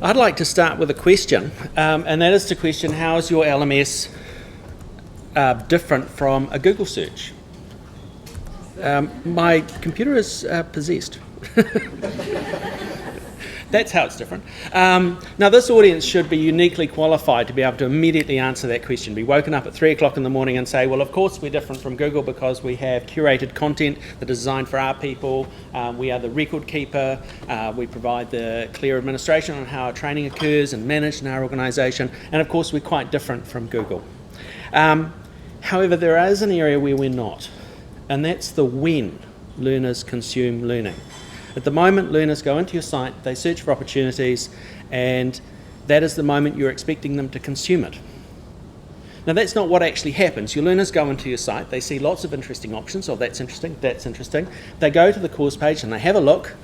I'd like to start with a question, and that is the question, how is your LMS different from a Google search? My computer is possessed. That's how it's different. Now, this audience should be uniquely qualified to be able to immediately answer that question, be woken up at 3 o'clock in the morning and say, well, of course we're different from Google because we have curated content that is designed for our people, we are the record keeper, we provide the clear administration on how our training occurs and managed in our organisation, and of course we're quite different from Google. However, there is an area where we're not, and that's the when learners consume learning. At the moment, learners go into your site, they search for opportunities, and that is the moment you're expecting them to consume it. Now, that's not what actually happens. Your learners go into your site, they see lots of interesting options, oh, that's interesting, that's interesting. They go to the course page and they have a look,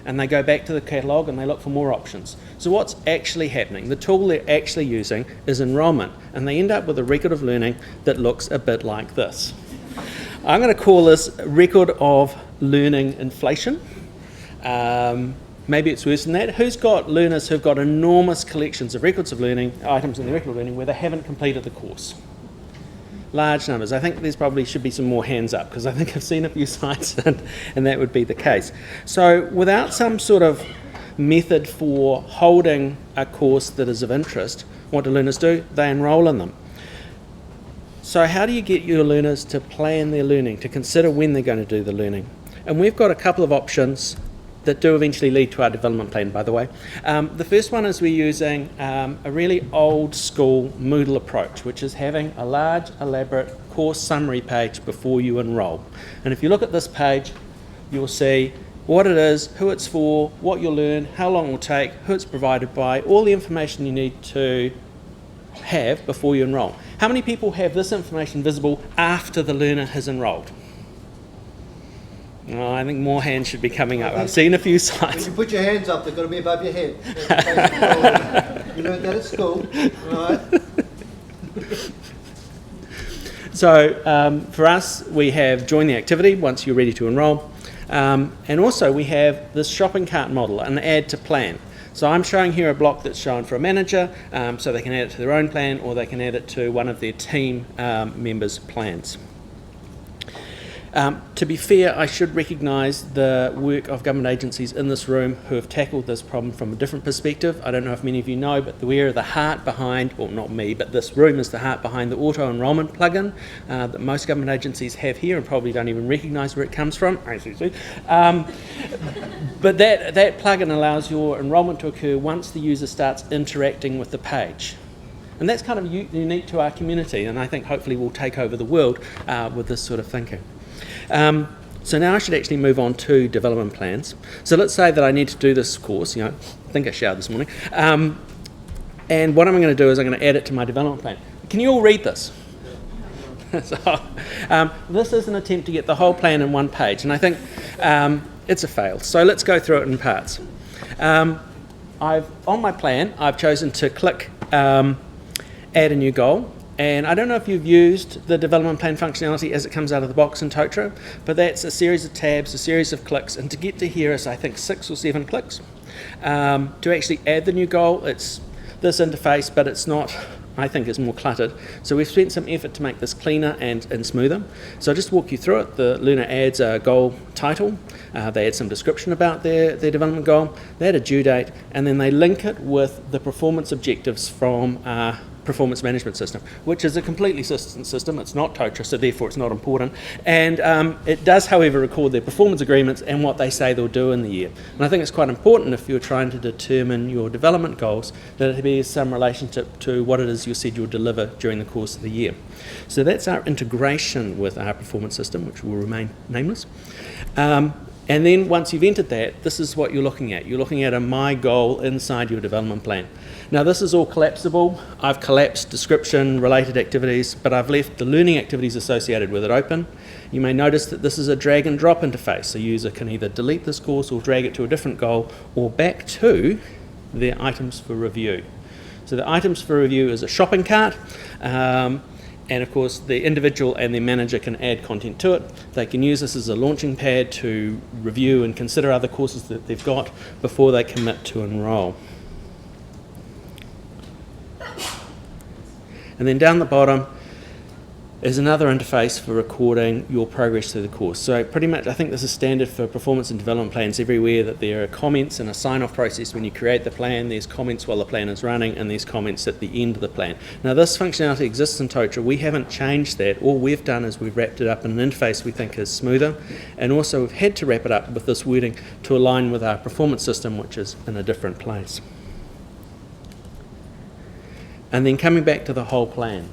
and they go back to the catalogue and they look for more options. So what's actually happening? The tool they're actually using is enrolment, and they end up with a record of learning that looks a bit like this. I'm going to call this record of learning inflation. Maybe it's worse than that. Who's got learners who've got enormous collections of records of learning, items in the record of learning, where they haven't completed the course? Large numbers. I think there's probably should be some more hands up, because I think I've seen a few sites and that would be the case. So without some sort of method for holding a course that is of interest, what do learners do? They enrol in them. So how do you get your learners to plan their learning, to consider when they're going to do the learning? And we've got a couple of options that do eventually lead to our development plan, by the way. The first one is we're using a really old school Moodle approach, which is having a large, elaborate course summary page before you enrol. And if you look at this page, you'll see what it is, who it's for, what you'll learn, how long it will take, who it's provided by, all the information you need to have before you enrol. How many people have this information visible after the learner has enrolled? Oh, I think more hands should be coming up. I've seen a few sites. When you put your hands up, they've got to be above your head. You learned that at school, right? So for us, we have join the activity once you're ready to enrol. And also we have this shopping cart model, an add to plan. So I'm showing here a block that's shown for a manager, so they can add it to their own plan or they can add it to one of their team members' plans. To be fair, I should recognise the work of government agencies in this room who have tackled this problem from a different perspective. I don't know if many of you know, but we are the heart behind, well not me, but this room is the heart behind the auto-enrolment plugin that most government agencies have here and probably don't even recognise where it comes from. But that plugin allows your enrolment to occur once the user starts interacting with the page. And that's kind of unique to our community, and I think hopefully we'll take over the world with this sort of thinking. So now I should actually move on to development plans. So let's say that I need to do this course, I think I showered this morning, and what I'm going to do is I'm going to add it to my development plan. Can you all read this? So, this is an attempt to get the whole plan in one page, and I think it's a fail. So let's go through it in parts. On my plan, I've chosen to click add a new goal. And I don't know if you've used the development plan functionality as it comes out of the box in Totara, but that's a series of tabs, a series of clicks, and to get to here is I think 6 or 7 clicks. To actually add the new goal, it's this interface, but it's not, I think it's more cluttered. So we've spent some effort to make this cleaner and smoother. So I'll just walk you through it. The learner adds a goal title, they add some description about their development goal, they add a due date, and then they link it with the performance objectives from performance management system, which is a completely consistent system. It's not Totara, so therefore it's not important. And it does, however, record their performance agreements and what they say they'll do in the year. And I think it's quite important if you're trying to determine your development goals that it be some relationship to what it is you said you'll deliver during the course of the year. So that's our integration with our performance system, which will remain nameless. And then once you've entered that, this is what you're looking at. You're looking at a my goal inside your development plan. Now this is all collapsible. I've collapsed description, related activities, but I've left the learning activities associated with it open. You may notice that this is a drag and drop interface. So a user can either delete this course or drag it to a different goal or back to their items for review. So the items for review is a shopping cart. And of course the individual and their manager can add content to it. They can use this as a launching pad to review and consider other courses that they've got before they commit to enrol. And then down the bottom is another interface for recording your progress through the course. So pretty much, I think this is standard for performance and development plans everywhere, that there are comments and a sign-off process when you create the plan, there's comments while the plan is running, and there's comments at the end of the plan. Now this functionality exists in Totara. We haven't changed that. All we've done is we've wrapped it up in an interface we think is smoother, and also we've had to wrap it up with this wording to align with our performance system, which is in a different place. And then coming back to the whole plan.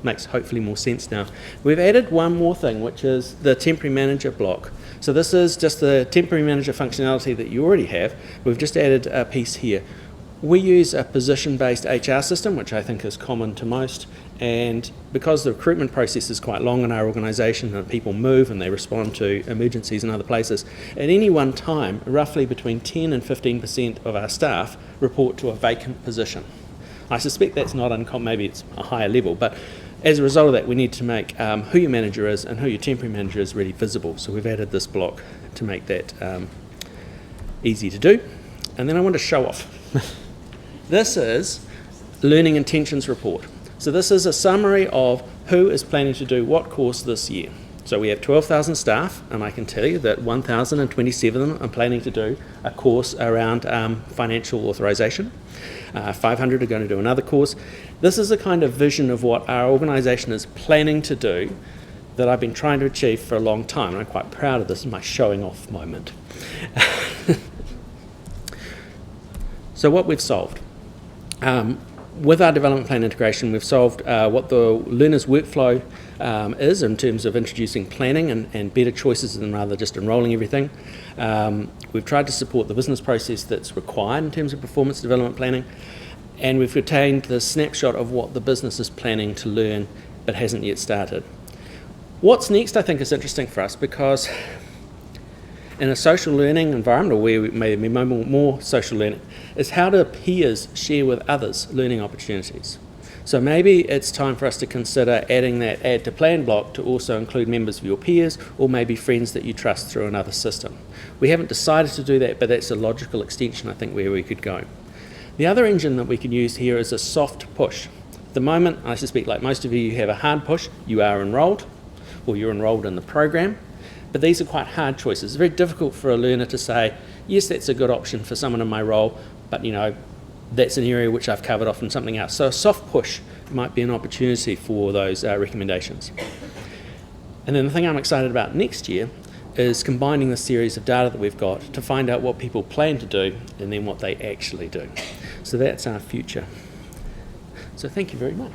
Makes hopefully more sense now. We've added one more thing, which is the temporary manager block. So this is just the temporary manager functionality that you already have. We've just added a piece here. We use a position-based HR system, which I think is common to most, and because the recruitment process is quite long in our organisation and people move and they respond to emergencies in other places, at any one time, roughly between 10 and 15% of our staff report to a vacant position. I suspect that's not uncommon, maybe it's a higher level, but as a result of that, we need to make who your manager is and who your temporary manager is really visible. So we've added this block to make that easy to do. And then I want to show off. This is Learning Intentions Report. So this is a summary of who is planning to do what course this year. So we have 12,000 staff, and I can tell you that 1,027 of them are planning to do a course around financial authorisation. 500 are going to do another course. This is a kind of vision of what our organisation is planning to do that I've been trying to achieve for a long time, and I'm quite proud of this in my showing off moment. So what we've solved. With our development plan integration, we've solved what the learner's workflow is in terms of introducing planning and better choices than rather just enrolling everything. We've tried to support the business process that's required in terms of performance development planning, and we've retained the snapshot of what the business is planning to learn but hasn't yet started. What's next, I think, is interesting for us, because in a social learning environment, or where we may be more social learning, is how do peers share with others learning opportunities. So maybe it's time for us to consider adding that add to plan block to also include members of your peers, or maybe friends that you trust through another system. We haven't decided to do that, but that's a logical extension, I think, where we could go. The other engine that we can use here is a soft push. At the moment, I suspect, like most of you, you have a hard push. You are enrolled, or you're enrolled in the program. But these are quite hard choices. It's very difficult for a learner to say, yes, that's a good option for someone in my role, but that's an area which I've covered off in something else. So a soft push might be an opportunity for those recommendations. And then the thing I'm excited about next year is combining the series of data that we've got to find out what people plan to do and then what they actually do. So that's our future. So thank you very much.